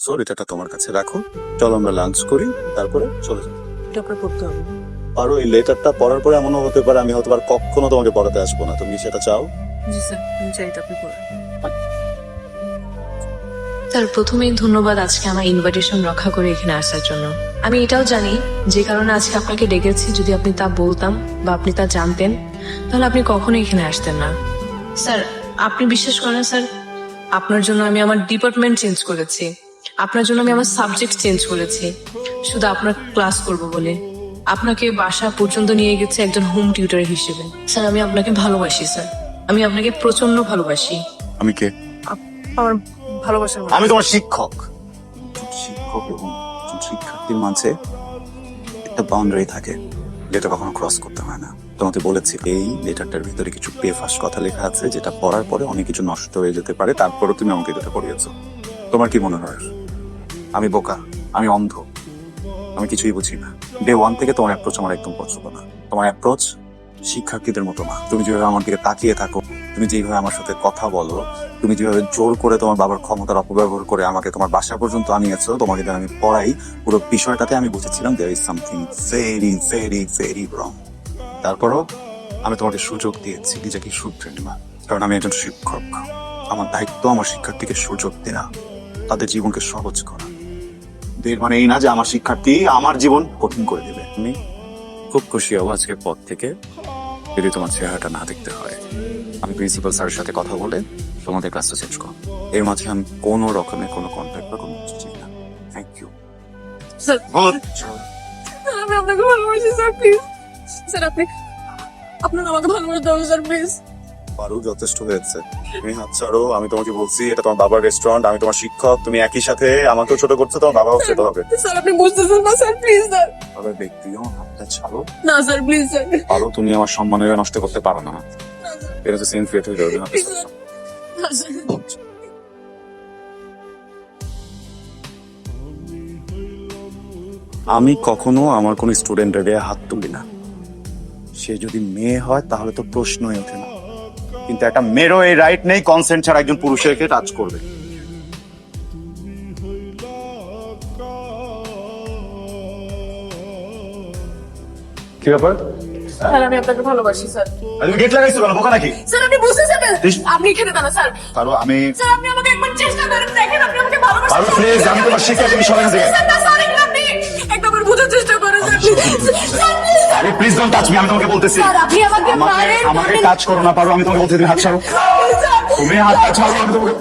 So লেটারটা তোমার কাছে রাখো, চলো আমরা লাঞ্চ করি, তারপরে চলে যাবো। এটা আপনার পড়তে হবে। আর ওই লেটারটা পড়ার পরে এমনও হতে পারে আমি হয়তো আর কখনো তোমাকে পড়াতে আসবো না, তুমি কি সেটা চাও? জি স্যার, আমি চাই এটা আপনি পড়েন। স্যার প্রথমেই ধন্যবাদ আজকে আমার ইনভাইটেশন রক্ষা করে এখানে আসার জন্য। আমি এটাও জানি যে কারণে আজকে আপনাকে ডেকেছি, যদি আপনি তা বলতাম বা আপনি তা জানতেন তাহলে আপনি কখনো এখানে আসতেন না। স্যার আপনি বিশ্বাস করেন স্যার, আপনার জন্য আমি আমার ডিপার্টমেন্ট চেঞ্জ করেছি, আপনার জন্য আমি আমার সাবজেক্ট চেঞ্জ করেছি শুধু আপনার ক্লাস করব বলে। আপনাকে বাসা পর্যন্ত নিয়ে গেছে একজন হোম টিউটর হিসেবে। স্যার আমি আপনাকে ভালোবাসি স্যার, আমি আপনাকে প্রচন্ড ভালোবাসি। আমি কে? আমার ভালোবাসার মানুষ। আমি তোমার শিক্ষক। শিক্ষক এবং একজন শিক্ষার্থীর মাঝে একটা বাউন্ডারি থাকে, যেটা কখনো ক্রস করতে হয় না। তোমাকে বলেছি এই লেটারটার ভিতরে কিছু বেফাস কথা লেখা আছে, যেটা পড়ার পরে অনেক কিছু নষ্ট হয়ে যেতে পারে, তারপরও তুমি আমাকে এটা পড়িয়েছো। তোমার কি মনে হয় আমি বোকা, আমি অন্ধ, আমি কিছুই বুঝি না? ডে ওয়ান থেকে তোমার অ্যাপ্রোচ আমার একদম পছন্দ না। তোমার অ্যাপ্রোচ শিক্ষার্থীদের মতো না। তুমি যেভাবে আমার দিকে তাকিয়ে থাকো, তুমি যেভাবে আমার সাথে কথা বলো, তুমি যেভাবে জোর করে তোমার বাবার ক্ষমতার অপব্যবহার করে আমাকে তোমার বাসা পর্যন্ত আনিয়েছো, তোমাকে আমি পড়াই, পুরো বিষয়টাতে আমি বুঝেছিলাম there is something very very very wrong. তারপরও আমি তোমাকে সুযোগ দিয়েছি নিজেকে শুধরে নেওয়া, কারণ আমি একজন শিক্ষক। আমার দায়িত্ব আমার শিক্ষার্থীকে সুযোগ দেওয়া, তাদের জীবনকে সহজ করা। এর মানে এই না যে আমার শিক্ষার্থী আমার জীবন কঠিন করে দেবে। আমি খুব খুশি হব আজকের পর থেকে যদি তোমার চেহারাটা না দেখতে হয়। আমি প্রিন্সিপাল স্যারের সাথে কথা বলে তোমাদের ক্লাসটা চেঞ্জ করো। এর মাঝে আমি কোনো রকমের কোনো কন্ট্যাক্ট বা কোনো কিছু চাই না। Thank you. স্যার আমি আপনাকে ভালোবাসি স্যার, প্লিজ স্যার আপনি আপনার আমাকে ভালোবাসতে হবে স্যার, প্লিজ। পারো, যথেষ্ট হয়েছে। তুমি হাত ছাড়ো, আমি তোমাকে বলছি এটা তোমার বাবার রেস্টুরেন্ট, আমি তোমার শিক্ষক, তুমি একই সাথে আমাকেও ছোট করছো, তোমার বাবাও ছোট হবে। স্যার আপনি বুঝতেছেন না স্যার, প্লিজ স্যার। তবে ব্যক্তিও হাতটা ছাড়ো। না স্যার, প্লিজ স্যার। পারো, তুমি আমার সম্মানের নষ্ট করতে পারো না। এটা হচ্ছে সেন্স ক্রিয়েট হয়ে যাবে। Please sir. না স্যার। আমি কখনো আমার কোন স্টুডেন্টের গায়ে হাত তুলি না। সে যদি মেয়ে হয় তাহলে তো প্রশ্নই ওঠে না, কিন্তু একটা মেয়েরও এই রাইট নেই কনসেন্ট ছাড়া একজন পুরুষকে টাচ করবে। কি ব্যাপার? স্যার আমি আপনাকে ভালোবাসি স্যার। তুমি গেট লাগাইছো কেন, বোকা নাকি? স্যার আপনি বুঝতেছেন না, আপনি এখানে দাঁড়ান স্যার। পারো, আমি স্যার আপনি আমাকে একবার চেষ্টা করেন, দেখেন আপনি আমাকে ভালোবাসেন। পারো, প্লিজ, আমি তোমার শিক্ষার্থী, তুমি সরে গেছে। স্যার না স্যার, আপনি একবার বোঝার চেষ্টা করেন স্যার, প্লিজ। Sir please. আরে প্লিজ ডোন্ট টাচ মি, আমি তোমাকে বলতেছি। স্যার আপনি আমাকে মারেন, আমাকে টাচ করো না, পারো, আমি তোমাকে বলতেছি হাত ছাড়ো। স্যার। তুমি হাত ছাড়ো, আমি তোমাকে